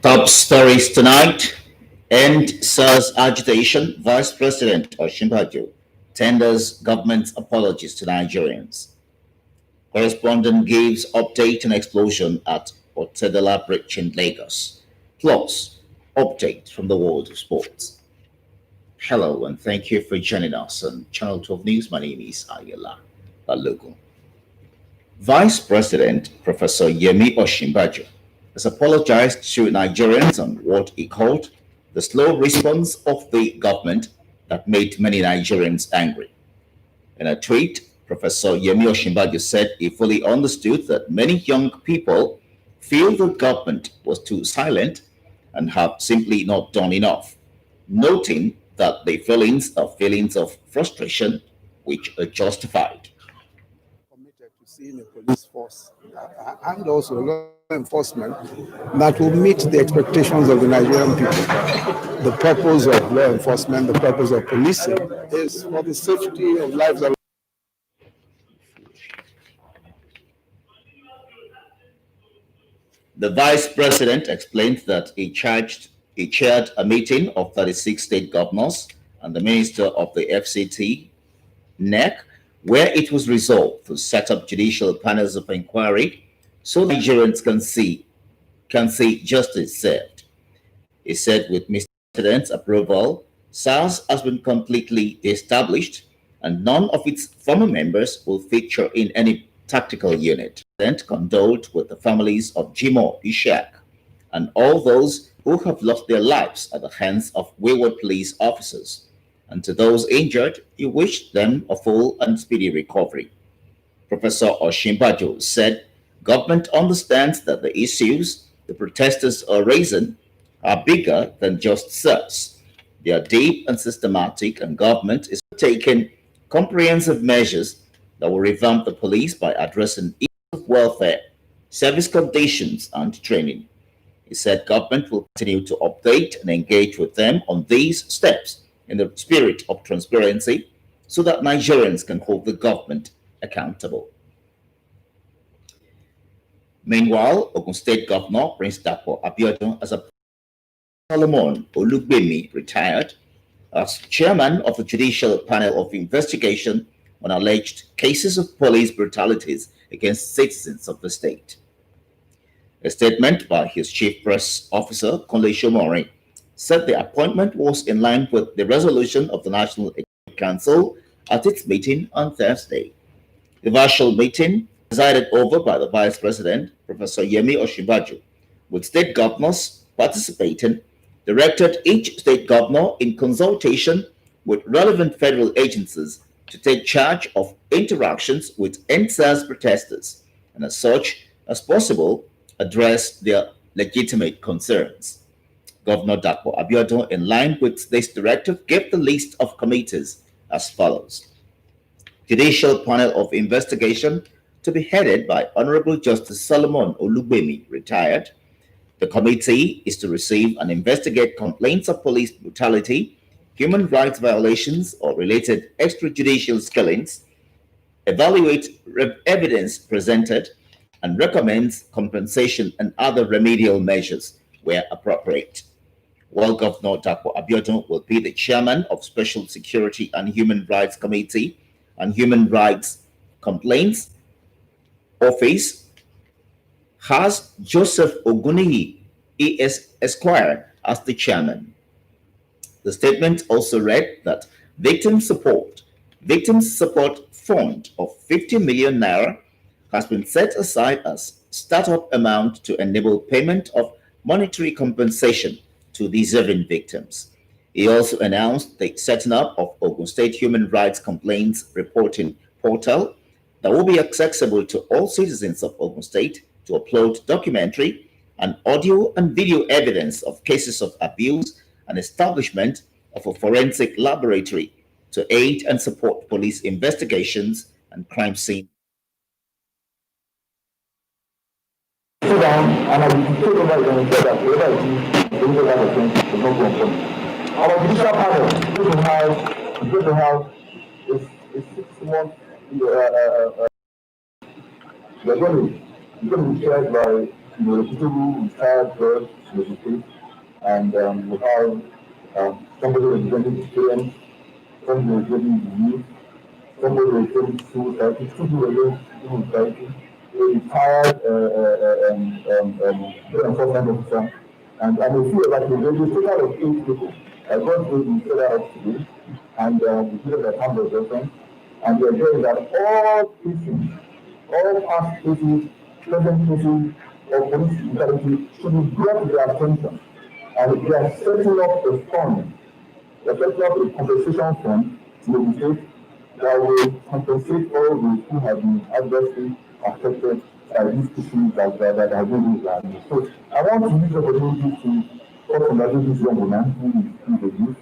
Top stories tonight. End SARS agitation. Vice President Osinbajo tenders government's apologies to Nigerians. Correspondent gives update on explosion at Otedela Bridge in Lagos. Plus, update from the world of sports. Hello and thank you for joining us on Channel 12 News. My name is Ayala Balogun. Vice President Professor Yemi Osinbajo has apologized to Nigerians on what he called the slow response of the government that made many Nigerians angry. In a tweet, Professor Yemi Osinbajo said he fully understood that many young people feel the government was too silent and have simply not done enough, noting that the feelings are feelings of frustration which are justified. Committed to seeing a police force and also law enforcement that will meet the expectations of the Nigerian people. The purpose of law enforcement, the purpose of policing is for the safety of lives. The vice president explained that he chaired a meeting of 36 state governors and the minister of the FCT, NEC, where it was resolved to set up judicial panels of inquiry so Nigerians can see justice served. He said with Mr. President's approval, SARS has been completely established and none of its former members will feature in any tactical unit. The president condoled with the families of Jimoh Ishak and all those who have lost their lives at the hands of wayward police officers. And to those injured, he wished them a full and speedy recovery. Professor Osinbajo said government understands that the issues the protesters are raising are bigger than just SARS. They are deep and systematic, and government is taking comprehensive measures that will revamp the police by addressing issues of welfare, service conditions, and training. He said government will continue to update and engage with them on these steps in the spirit of transparency so that Nigerians can hold the government accountable. Meanwhile, Ogun State Governor Prince Nta Abeokuta has appointed Solomon Olugbemi, retired, as chairman of the Judicial Panel of Investigation on alleged cases of police brutalities against citizens of the state. A statement by his chief press officer, Kunle Shomori, said the appointment was in line with the resolution of the National Executive Council at its meeting on Thursday. The virtual meeting, presided over by the Vice President, Professor Yemi Osinbajo, with state governors participating, directed each state governor in consultation with relevant federal agencies to take charge of interactions with NSAS protesters and as such as possible address their legitimate concerns. Governor Nta Abeokuta, in line with this directive, gave the list of committees as follows. Judicial Panel of Investigation to be headed by Honorable Justice Solomon Olugbemi, retired. The committee is to receive and investigate complaints of police brutality, human rights violations, or related extrajudicial killings, evaluate evidence presented, and recommends compensation and other remedial measures where appropriate. While Governor Nta Abeokuta will be the chairman of Special Security and Human Rights Committee and Human Rights Complaints Office, has Joseph Oguniyi, ES Esquire, as the chairman. The statement also read that Victim Support Fund of 50 million naira has been set aside as startup amount to enable payment of monetary compensation to deserving victims. He also announced the setting up of Ogun State Human Rights Complaints Reporting Portal that will be accessible to all citizens of Ogun State to upload documentary and audio and video evidence of cases of abuse and establishment of a forensic laboratory to aid and support police investigations and crime scene. Sit down and I will take over and ensure that whatever it is, the legal line of things is not confirmed. Our judicial panel is going to have a 6 month. They're going to be chaired by reputable retired judge in the state, and we have somebody representing experience, somebody representing youth, somebody representing civil society, two people representing civil society, a retired law enforcement officer, and I feel like there's a total of 8 people. I got to set out today, and we did a conversation, and we're saying that all cases, all past cases, present cases of police brutality should be brought to their attention. And we are setting up a fund, we are setting up a compensation fund to the state that will compensate all those who have been adversely affected by these issues that have been raised. So I want to use the opportunity to congratulate this young woman who is a youth,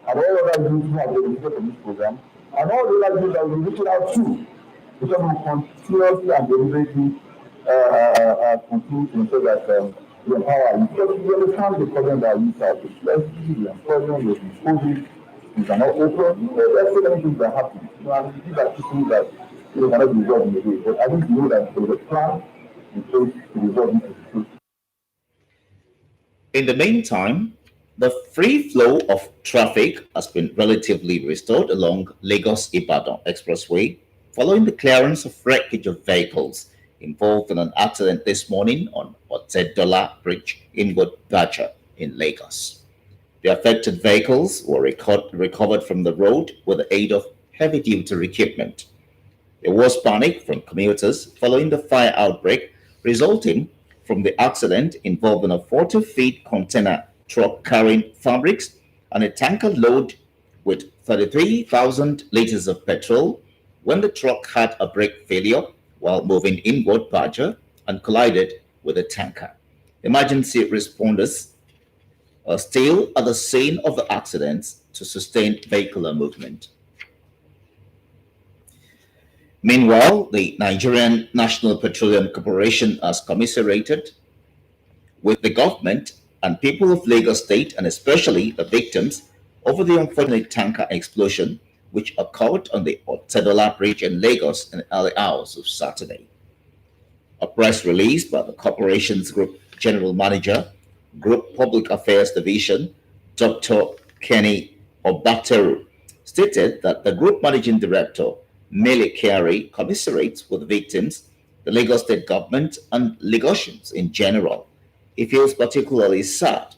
and all other youth who have benefited from this program, and all the other youth that we're reaching out to, because we continuously and deliberately continue to ensure that we empower youth. Because we understand the problem that youth have. Especially the employment with COVID, we cannot open. There are so many things that happen. And these are issues that cannot be resolved in a day. But I think we know that there is a plan in place to resolve these issues. In the meantime, the free flow of traffic has been relatively restored along Lagos-Ibadan Expressway following the clearance of wreckage of vehicles involved in an accident this morning on Otedola Bridge in Bacha in Lagos. The affected vehicles were recovered from the road with the aid of heavy-duty equipment. There was panic from commuters following the fire outbreak resulting from the accident involving a 40-feet container truck carrying fabrics and a tanker load with 33,000 liters of petrol when the truck had a brake failure while moving inward Baja and collided with a tanker. Emergency responders are still at the scene of the accidents to sustain vehicular movement. Meanwhile, the Nigerian National Petroleum Corporation has commiserated with the government and people of Lagos State, and especially the victims, over the unfortunate tanker explosion which occurred on the Otedola Bridge in Lagos in the early hours of Saturday. A press release by the corporation's Group General Manager, Group Public Affairs Division, Dr. Kenny Obateru, stated that the Group Managing Director, Mele Kyari, commiserates with the victims, the Lagos State government, and Lagosians in general. He feels particularly sad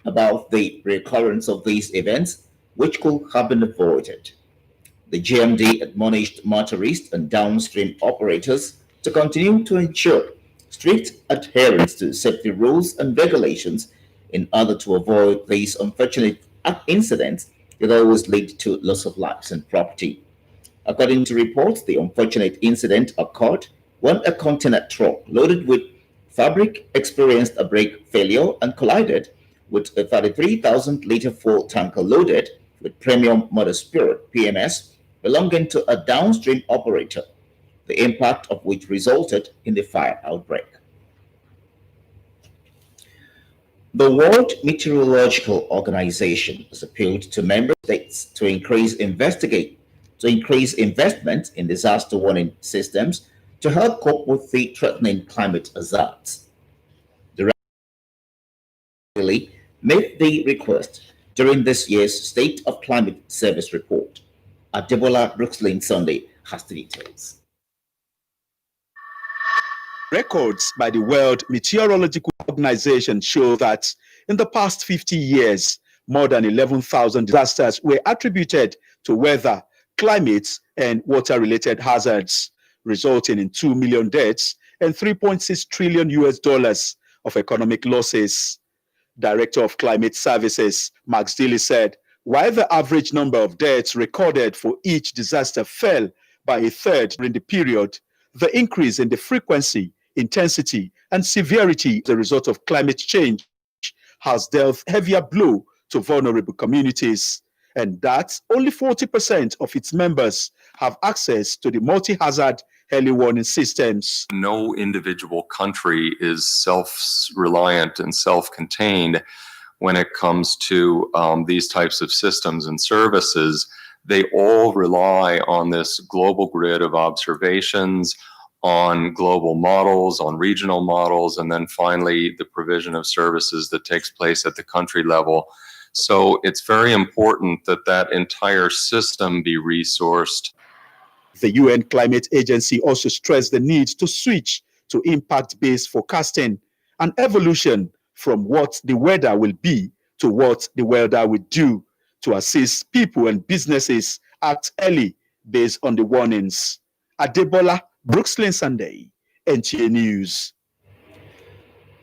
about the recurrence of these events, which could have been avoided. The GMD admonished motorists and downstream operators to continue to ensure strict adherence to safety rules and regulations in order to avoid these unfortunate incidents that always lead to loss of lives and property. According to reports, the unfortunate incident occurred when a container truck loaded with fabric experienced a brake failure and collided with a 33,000-liter fuel tanker loaded with premium motor spirit (PMS) belonging to a downstream operator, the impact of which resulted in the fire outbreak. The World Meteorological Organization has appealed to member states to increase investment in disaster warning systems to help cope with the threatening climate hazards. The really made the request during this year's State of Climate Service report. Adebola Brookslyn Sunday has the details. Records by the World Meteorological Organization show that in the past 50 years, more than 11,000 disasters were attributed to weather, climate, and water-related hazards, resulting in 2 million deaths and 3.6 trillion US dollars of economic losses. Director of Climate Services, Max Daly, said, while the average number of deaths recorded for each disaster fell by a third during the period, the increase in the frequency, intensity, and severity as a result of climate change has dealt heavier blow to vulnerable communities, and that only 40% of its members have access to the multi-hazard early warning systems. No individual country is self-reliant and self-contained when it comes to these types of systems and services. They all rely on this global grid of observations, on global models, on regional models, and then finally the provision of services that takes place at the country level. So it's very important that that entire system be resourced. The UN Climate Agency also stressed the need to switch to impact-based forecasting, an evolution from what the weather will be to what the weather will do, to assist people and businesses act early based on the warnings. Adebola Brooksland Sunday, NTA News.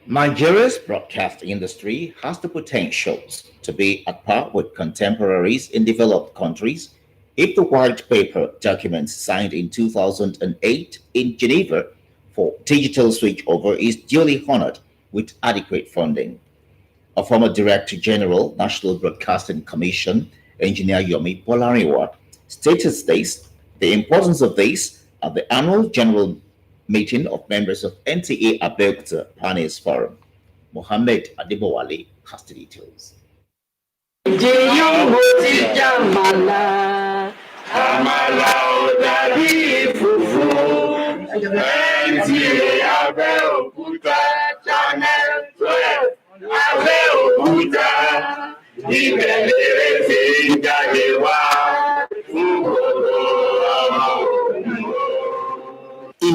Nigeria's broadcast industry has the potentials to be at par with contemporaries in developed countries if the white paper document signed in 2008 in Geneva for digital switchover is duly honored with adequate funding. A former Director General, National Broadcasting Commission, Engineer Yomi Bolariwa, stated this, the importance of this at the annual general meeting of members of Nta Abeokuta Panels Forum. Mohammed Adebowale has the details. In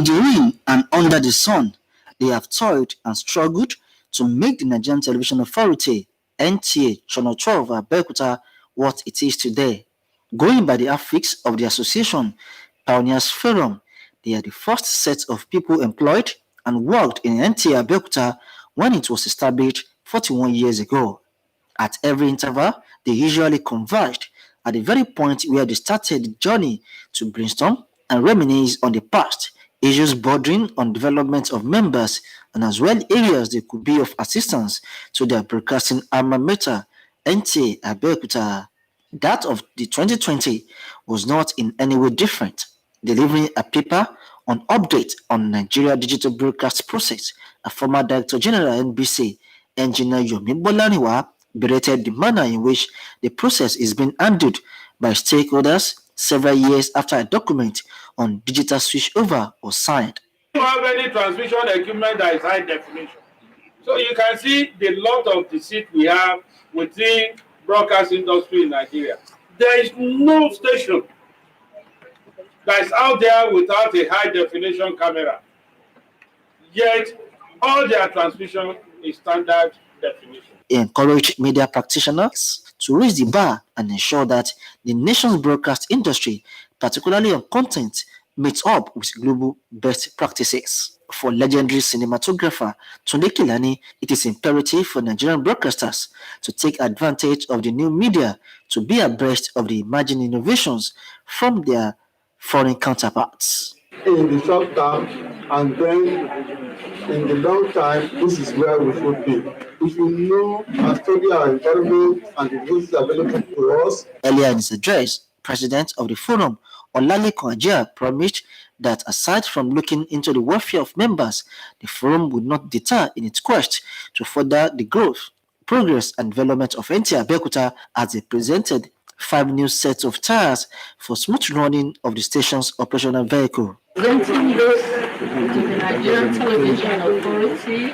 the rain and under the sun, they have toiled and struggled to make the Nigerian Television Authority, NTA, Channel 12 Abeokuta, what it is today. Going by the affix of the association, Pioneers Forum, they are the first set of people employed and worked in NTA Abeokuta when it was established 41 years ago. At every interval, they usually converged at the very point where they started the journey to brainstorm and reminisce on the past, issues bordering on development of members, and as well areas they could be of assistance to their broadcasting alma mater, Nta Abeokuta. That of the 2020 was not in any way different, delivering a paper on update on Nigeria digital broadcast process. A former Director General NBC, Engineer Yomi Bolariwa, berated the manner in which the process is being handled by stakeholders several years after a document on digital switchover was signed. We don't have any transmission equipment that is high definition. So you can see the lot of deceit we have within broadcast industry in Nigeria. There is no station that is out there without a high definition camera. Yet all their transmission is standard definition. He encouraged media practitioners to raise the bar and ensure that the nation's broadcast industry, particularly on content, meets up with global best practices. For legendary cinematographer Tunde Kilani, it is imperative for Nigerian broadcasters to take advantage of the new media to be abreast of the emerging innovations from their foreign counterparts. In the short term, and then in the long time, this is where we should be. We should know and study our environment and the resources available to us. Earlier in his address, President of the Forum, Olalekan Ajia, promised that aside from looking into the welfare of members, the Forum would not deter in its quest to further the growth, progress, and development of Nta Abeokuta as they presented 5 new sets of tires for smooth running of the station's operational vehicle. Presenting this to the Nigerian Television Authority,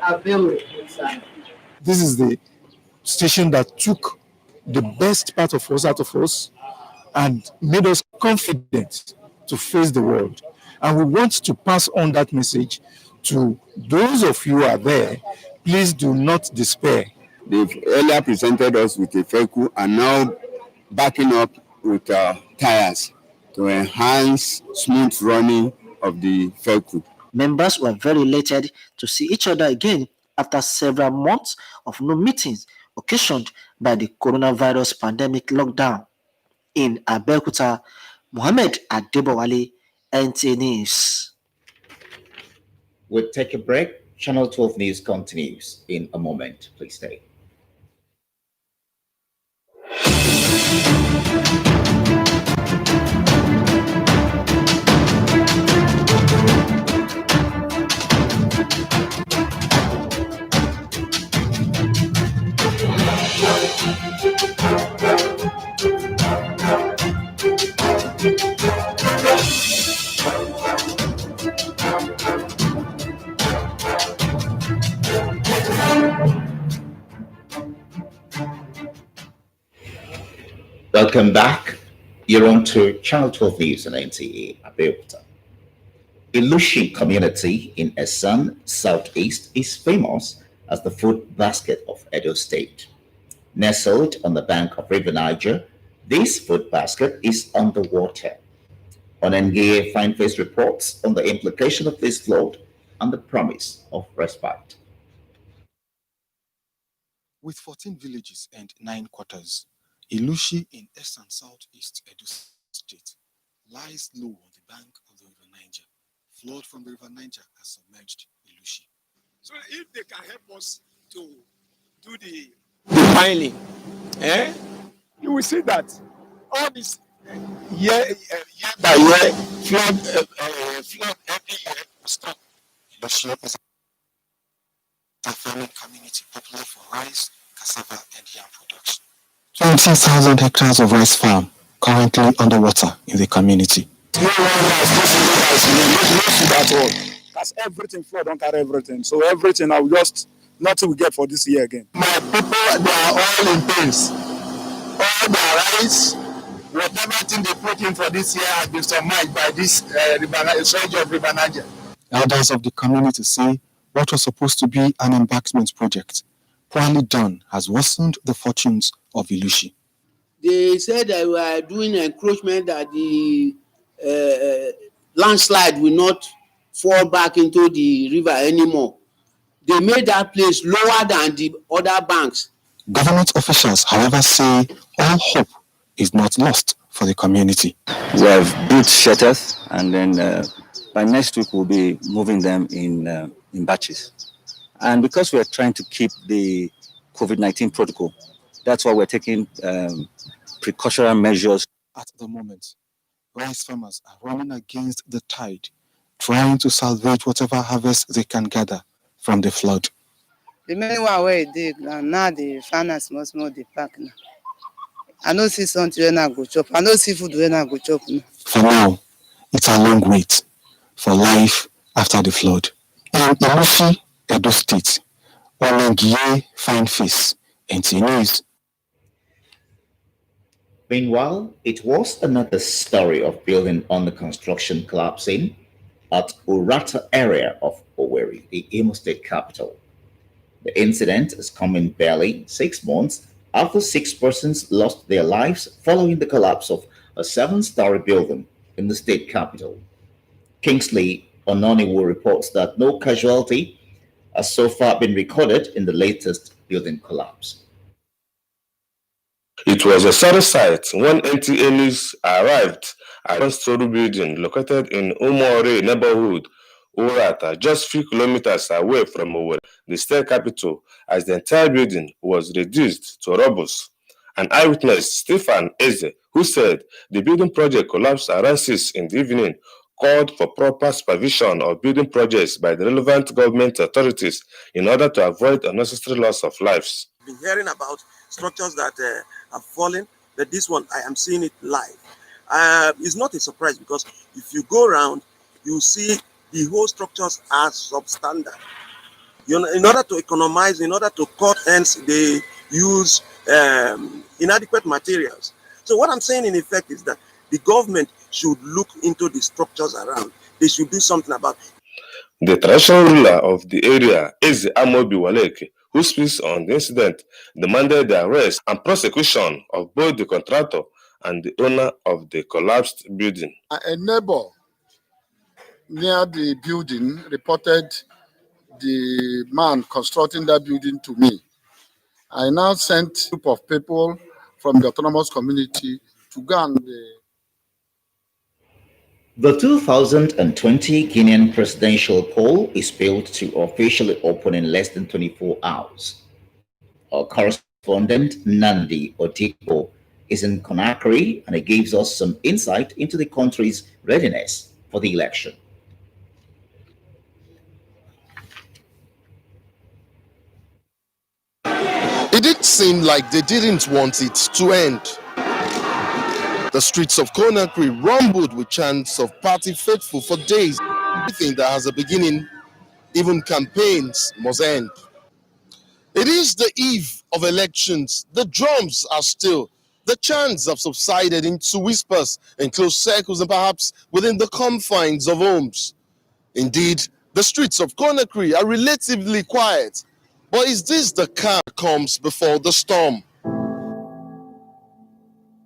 Abeokuta. This is the station that took the best part of us out of us and made us confident to face the world. And we want to pass on that message to those of you who are there. Please do not despair. They've earlier presented us with a vehicle and now backing up with tires to enhance smooth running of the vehicle. Members were very elated to see each other again after several months of no meetings occasioned by the coronavirus pandemic lockdown. In Abeokuta, Mohammed Adebowale, NTA News. We'll take a break. Channel 12 News continues in a moment. Please stay. Welcome back. You're on to Channel 12 News and Nta Abeokuta. Ilushi community in Esan, Southeast is famous as the food basket of Edo State. Nestled on the bank of River Niger, this food basket is underwater. Onengie Fineface reports on the implication of this flood and the promise of respite. With 14 villages and 9 quarters, Ilushi in Eastern Southeast Edo State lies low on the bank of the River Niger. Flood from the River Niger has submerged Ilushi. So if they can help us to do the mining, you will see that all this year by year flood every year will stop. Bashir is a farming community popular for rice, cassava, and yam production. 20,000 hectares of rice farm currently underwater in the community. No one has at all. That's everything flood, don't carry everything. So everything I will just nothing we get for this year again. My people, they are all in pains. All their rice, whatever thing they put in for this year has been submerged by this surge of River Niger. Elders of the community say what was supposed to be an embankment project, poorly done, has worsened the fortunes of Ilushi. They said they were doing encroachment that the landslide will not fall back into the river anymore. They made that place lower than the other banks. Government officials, however, say all hope is not lost for the community. We have built shelters, and then by next week we'll be moving them in batches. And because we are trying to keep the COVID-19 protocol, that's why we're taking precautionary measures. At the moment, rice farmers are running against the tide, trying to salvage whatever harvest they can gather from the flood. The many one where it did, and now the farmers must know the park now. I don't see something when I go chop. I don't see food when I go chop now. For now, it's a long wait for life after the flood. In Ilushi, Edo State, Onengie Fineface, NTA News. Meanwhile, it was another story of building under construction collapsing at Urata area of Owerri, the Imo State capital. The incident is coming barely 6 months after 6 persons lost their lives following the collapse of a 7-story building in the state capital. Kingsley Ononiwo reports that no casualty has so far been recorded in the latest building collapse. It was a sad sight when NTA News arrived at a one-story building located in Umore neighborhood, Urata, just few kilometers away from Owerri, the state capital, as the entire building was reduced to rubble. An eyewitness, Stephen Eze, who said the building project collapsed around 6 in the evening, called for proper supervision of building projects by the relevant government authorities in order to avoid unnecessary loss of lives. I've been hearing about structures that have fallen, but this one I am seeing it live. It's not a surprise because if you go around, you see the whole structures are substandard. In order to economize, in order to cut ends, they use inadequate materials. So what I'm saying in effect is that the government should look into the structures around. They should do something about it. The traditional ruler of the area, Eze Amobi Waleke, who speaks on the incident, demanded the arrest and prosecution of both the contractor and the owner of the collapsed building. A neighbor near the building reported the man constructing that building to me. I now sent a group of people from the autonomous community to go and The 2020 Guinean presidential poll is built to officially open in less than 24 hours. Our correspondent Nandi Odikbo is in Conakry and it gives us some insight into the country's readiness for the election. It did seem like they didn't want it to end. The streets of Conakry rumbled with chants of party faithful for days. Everything that has a beginning, even campaigns, must end. It is the eve of elections. The drums are still. The chants have subsided into whispers in close circles and perhaps within the confines of homes. Indeed, the streets of Conakry are relatively quiet. But is this the calm that comes before the storm?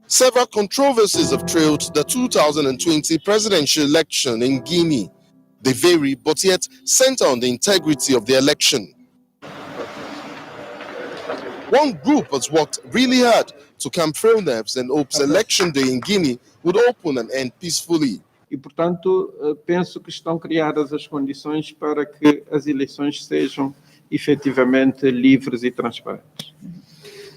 Several controversies have trailed the 2020 presidential election in Guinea. They vary, but yet center on the integrity of the election. One group has worked really hard to calm frail nerves and hopes election day in Guinea would open and end peacefully. E, portanto, penso que estão criadas as condições para que as eleições sejam efetivamente livres e transparentes.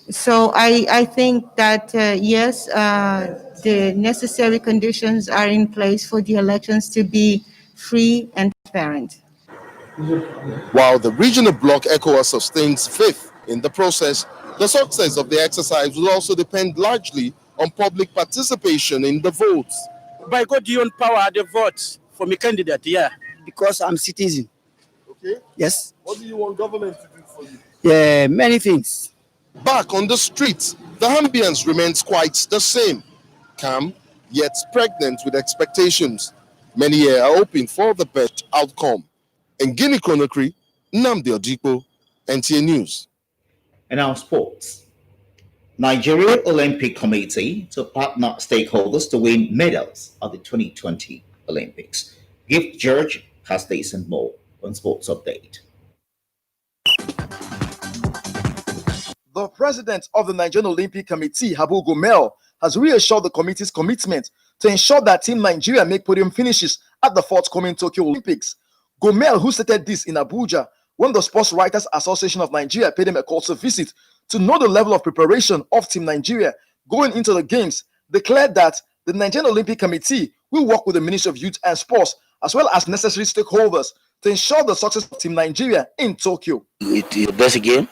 So I think that, yes, the necessary conditions are in place for the elections to be free and transparent. While the regional bloc ECOWAS sustains faith in the process, the success of the exercise will also depend largely on public participation in the votes. By God, you own power, the votes for my candidate, yeah. Because I'm citizen. Okay? Yes. What do you want government to do for you? Yeah, many things. Back on the streets, the ambience remains quite the same. Calm, yet pregnant with expectations. Many here are hoping for the best outcome. In Guinea Conakry, Nnamdi Odikbo, NTA News. And now sports. Nigeria Olympic Committee to partner stakeholders to win medals at the 2020 Olympics. Gift George has this and more on Sports Update. The president of the Nigerian Olympic Committee, Habu Gomel, has reassured the committee's commitment to ensure that Team Nigeria make podium finishes at the forthcoming Tokyo Olympics. Gomel, who stated this in Abuja when the Sports Writers Association of Nigeria paid him a courtesy visit to know the level of preparation of Team Nigeria going into the Games, declared that the Nigerian Olympic Committee will work with the Ministry of Youth and Sports as well as necessary stakeholders to ensure the success of Team Nigeria in Tokyo. It is the best game.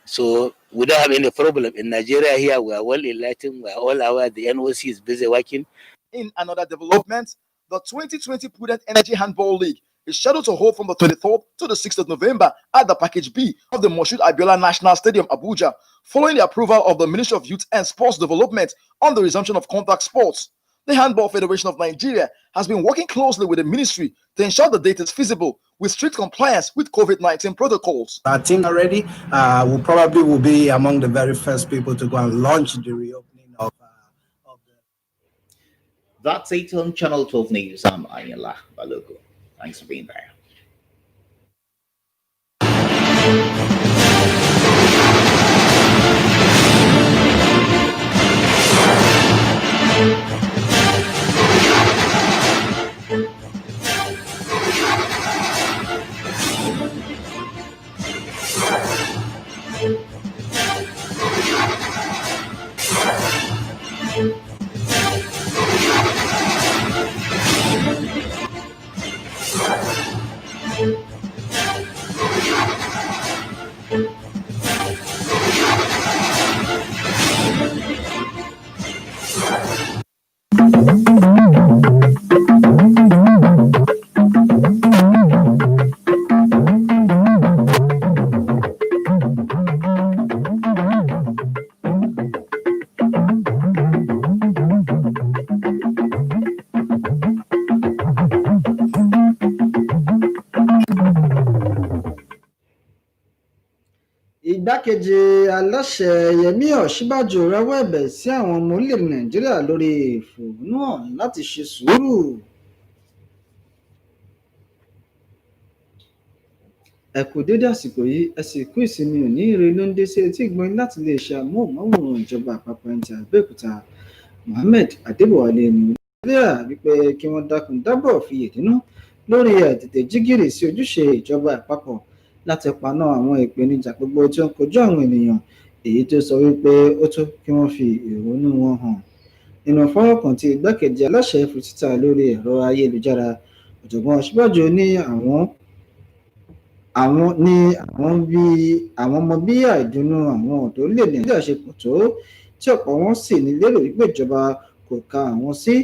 So we don't have any problem. In Nigeria here, we are well enlightened. We are all aware the NOC is busy working. In another development, the 2020 Prudent Energy Handball League is scheduled to hold from the 23rd to the 6th of November at the Package B of the Moshood Abiola National Stadium, Abuja, following the approval of the Ministry of Youth and Sports Development on the resumption of contact sports. The Handball Federation of Nigeria has been working closely with the ministry to ensure the date is feasible with strict compliance with COVID-19 protocols. Our team already will probably be among the very first people to go and launch the reopening of the... That's it on Channel 12 News. I'm Ayala Balogo. Thanks for being there. Igbákejì aláṣẹ Yẹmí Ọ̀ṣínbàjò rawọ́ ẹ̀bẹ̀ sí àwọn ọmọ orílẹ̀-èdè Nàìjíríà lórí ìfẹ̀hónúhàn láti ṣe sùúrù. ẹ kú dédé àsìkò yìí ẹ sì kú ìsinmi òní ire ló ń dé sí etí ìgbọ́n láti lè ṣe amóhùnmáwòrán ìjọba àpapọ̀ Nta Abeokuta Mohammed Adébọ̀wálé ní nàìjíríà wípé kí wọ́n dákun dábọ̀ fi ìdínú lórí àìtètè jígìrì sí ojúṣe ìjọba àpapọ̀ láti paná àwọn ìpèníjà gbogbo tí ó ń kojú àwọn ènìyàn èyí tó sọ wípé ó tó kí wọ́n fi ìrònú wọn hàn nínú fọ́nrán kan tí igbákejì aláṣẹ fi síta lórí ẹ̀rọ ayélujára ọ̀jọ̀gbọ́n Ọ̀ṣínbàjò ní àwọn mọ bí àìdùnnú àwọn ọ̀dọ́ orílẹ̀ Nàìjíríà ṣe pọ̀ tó tí ọ̀pọ̀ wọn sì ní lérò wípé ìjọba kò ka àwọn sí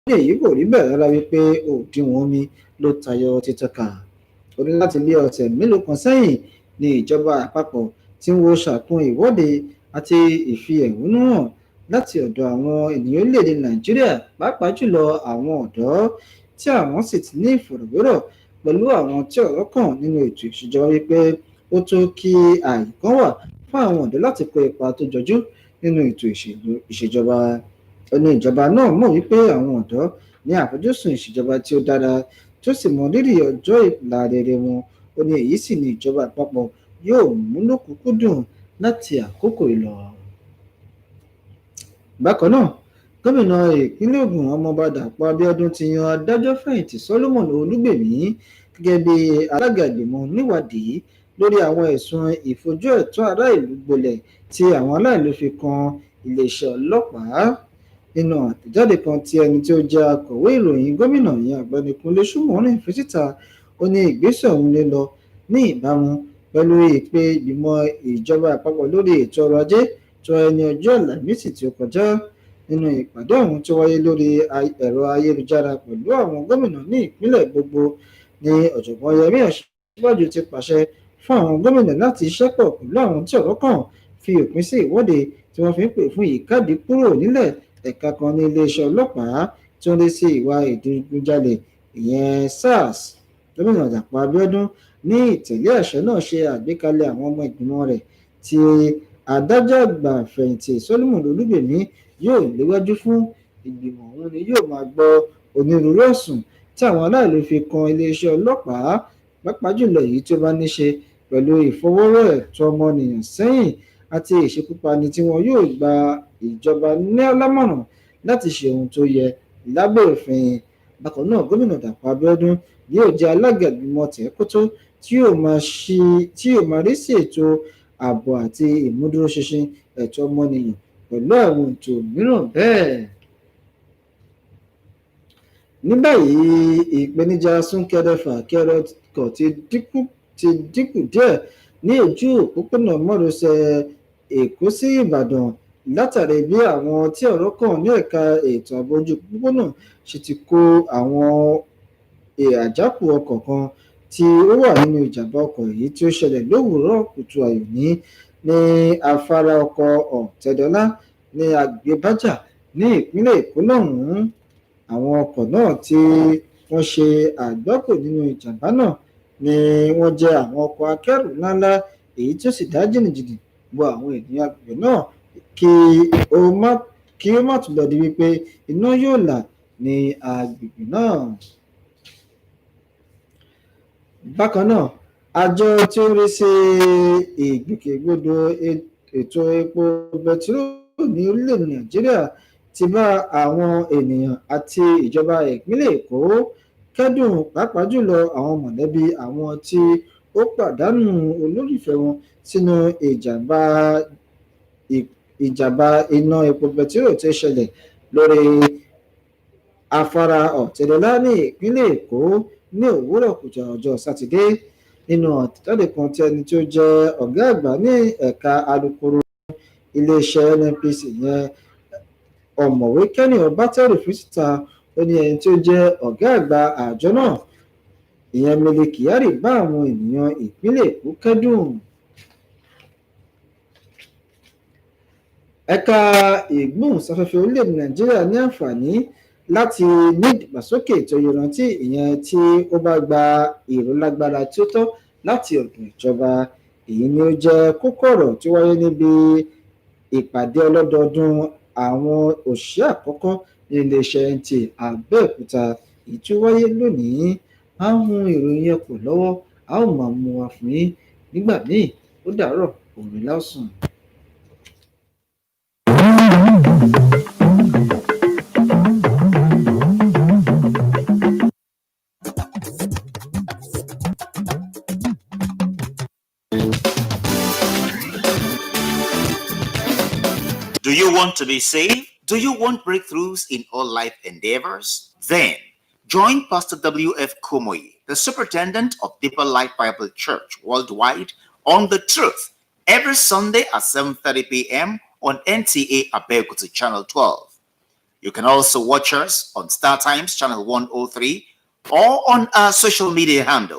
ní èyí kò rí bẹ́ẹ̀ rárá wípé òdiwọ̀n omi ló tayọ títọ́ka ó ní láti lé ọ̀sẹ̀ mélòó kan sẹ́yìn ní ìjọba àpapọ̀ tí ń wo ṣàkún ìwọ́de àti ìfi ẹ̀hónú hàn láti ọ̀dọ̀ àwọn ènìyàn orílẹ̀-èdè Nàìjíríà pàápàá jùlọ àwọn ọ̀dọ́ tí àwọn sì ti ní ìfọ̀rọ̀wérọ̀ pẹ̀lú àwọn tí ọ̀rọ̀ kàn nínú ètò ìṣèjọba wípé ó tó kí ààyè kan wà fún àwọn ọ̀dọ́ láti kó ipa tó jọjú nínú ètò ìṣèjọba ó ní ìjọba náà mọ̀ wípé àwọn ọ̀dọ́ ní àfojúsùn ìṣèjọba tí ó dára tó sì mọ rírì ọjọ́ ìlà rere wọn ó ní èyí sì ni ìjọba àpapọ̀ yóò mú lókùnkúndùn láti àkókò ìlọ. Bákan náà gómìnà ìpínlẹ̀ Ògùn ọmọọba Dàpọ̀ Abíọ́dún ti yan adájọ́ fẹ̀yìntì Solomon Olúgbèmí gẹ́gẹ́ bí alága ìgbìmọ̀ oníwádìí lórí àwọn ẹ̀sùn ìfojú ẹ̀tọ́ ará ìlú gbolẹ̀ tí àwọn aláìlú fi kan iléeṣẹ́ ọlọ́pàá nínú àtẹ̀jáde kan tí ẹni tí ó jẹ́ akọ̀wé ìròyìn gómìnà yẹn Ọ̀gbẹ́ni Kúnlé Ṣómórìn fi síta ó ní ìgbésẹ̀ ọ̀hún lè lọ ní ìbámu pẹ̀lú ìpè ìgbìmọ̀ ìjọba àpapọ̀ lórí ètò ọrọ̀ ajé tó ẹni ọjọ́ Àlàmísì tí ó kọjá nínú ìpàdé ọ̀hún tó wáyé lórí ẹ̀rọ ayélujára pẹ̀lú àwọn gómìnà ní ìpínlẹ̀ gbogbo ní ọ̀jọ̀gbọ́n Yẹmí Ọ̀ṣínbàjò ti pàṣẹ fún àwọn gómìnà láti ṣẹ́pọ̀ pẹ̀lú àwọn tí ọ̀rọ̀ kàn fi òpin sí ìwọ́de tí wọ́n fi ń pè fún ìkádì kúrò nílẹ̀ ẹ̀ka kan ní iléeṣẹ́ ọlọ́pàá tí ó ń rí sí ìwà ìdigunjalè ìyẹn SARS. Gómìnà Dàpọ̀ Abíọ́dún ní ìtẹ̀lé àṣẹ náà ṣe àgbékalẹ̀ àwọn ọmọ ìgbìmọ̀ rẹ̀ tí adájọ́ àgbà fẹ̀yìntì Solomon Olúgbèmí yóò léwájú fún ìgbìmọ̀ ọ̀hún ni yóò máa gbọ́ onírúurú ẹ̀sùn tí àwọn aláìlú fi kan iléeṣẹ́ ọlọ́pàá pàápàá jùlọ èyí tó bá ní ṣe pẹ̀lú ìfọwọ́rọ̀ ẹ̀tọ́ ọmọnìyàn sẹ́yìn àti ìṣekúpani tí wọn yóò gba ìjọba ní lámọ̀ràn láti ṣe ohun tó yẹ lábẹ́ òfin. Bákan náà gómìnà Dàpọ̀ Abíọ́dún yóò jẹ́ alága ìgbìmọ̀ tẹ̀kótó tí yóò máa rí sí ètò ààbò àti ìmúdúróṣinṣin ẹ̀tọ́ ọmọnìyàn pẹ̀lú àwọn ètò mìíràn bẹ́ẹ̀. Ní báyìí ìpèníjà súnkẹrẹ-fàkẹrẹ ọkọ̀ ti dínkù díẹ̀ ní ojú òpópónà márosẹ̀ Èkó sí Ìbàdàn látàrí bí àwọn tí ọ̀rọ̀ kàn ní ẹ̀ka ètò ààbò ojú òpópónà ṣe ti kó àwọn àjákù ọkọ̀ kan tí ó wà nínú ìjàmbá ọkọ̀ èyí tí ó ṣẹlẹ̀ lówùúrọ̀ kùtù àìní ní afárá ọkọ̀ Ọ̀tẹ́dọ́lá ní agbègbè Bájà ní ìpínlẹ̀ Èkó lọ́hùn-ún. Àwọn ọkọ̀ náà tí wọ́n ṣe àgbákò nínú ìjàmbá náà ni wọ́n jẹ́ àwọn ọkọ̀ akẹ́rù ńláńlá èyí tí ó sì dá jìnnìjìnnì bo àwọn ènìyàn agbègbè náà kí ó má tún lọ di wípé iná yóò là ní agbègbè náà. Bákan náà àjọ tí ó ń rí sí ìgbòkègbodò ètò epo bẹtiró ní orílẹ̀-èdè Nàìjíríà ti bá àwọn ènìyàn àti ìjọba ìpínlẹ̀ Èkó kẹ́dùn pàápàá jùlọ àwọn mọ̀lẹ́bí àwọn tí ó pàdánù olólùfẹ́ wọn sínú ìjàmbá iná epo bẹtiró tí ó ṣẹlẹ̀ lórí afárá Ọ̀tẹ́dọ́lá ní ìpínlẹ̀ Èkó ní òwúrọ̀ kùtù ọjọ́ Sátidé. Nínú àtẹ̀jáde kan tí ẹni tí ó jẹ́ ọ̀gá àgbà ní ẹ̀ka alukoro iléeṣẹ́ NNPC yẹn ọ̀mọ̀wé Kenny Ọbátẹ́rù fi síta ó ní ẹni tí ó jẹ́ ọ̀gá àgbà àjọ náà ìyẹn Mele Kyari bá àwọn ènìyàn ìpínlẹ̀ Èkó kẹ́dùn. Ẹ̀ka ìgbóhùnsáfẹ́fẹ́ orílẹ̀-èdè Nàìjíríà ní àǹfààní láti ní ìdàgbàsókè tó yọrantí ìyẹn tí ó bá gba ìrólágbára tí ó tọ́ láti ọ̀dọ̀ ìjọba. Èyí ni ó jẹ́ kókó ọ̀rọ̀ tí ó wáyé níbi ìpàdé ọlọ́dọọdún àwọn òṣìṣẹ́ àkọ́kọ́ ní iléeṣẹ́ Nta Abeokuta èyí tí ó wáyé lónìí. Àwọn ìròyìn ẹ̀kọ́ lọ́wọ́ a ó máa mú wa fún yín nígbà míì. Ó dàárọ̀, òní lásùn. Do you want to be saved? Do you want breakthroughs in all life endeavors? Then join Pastor W.F. Kumoyi, the superintendent of Deeper Life Bible Church worldwide, on The Truth every Sunday at 7:30 p.m. on Nta Abeokuta Channel 12. You can also watch us on Star Times Channel 103 or on our social media handle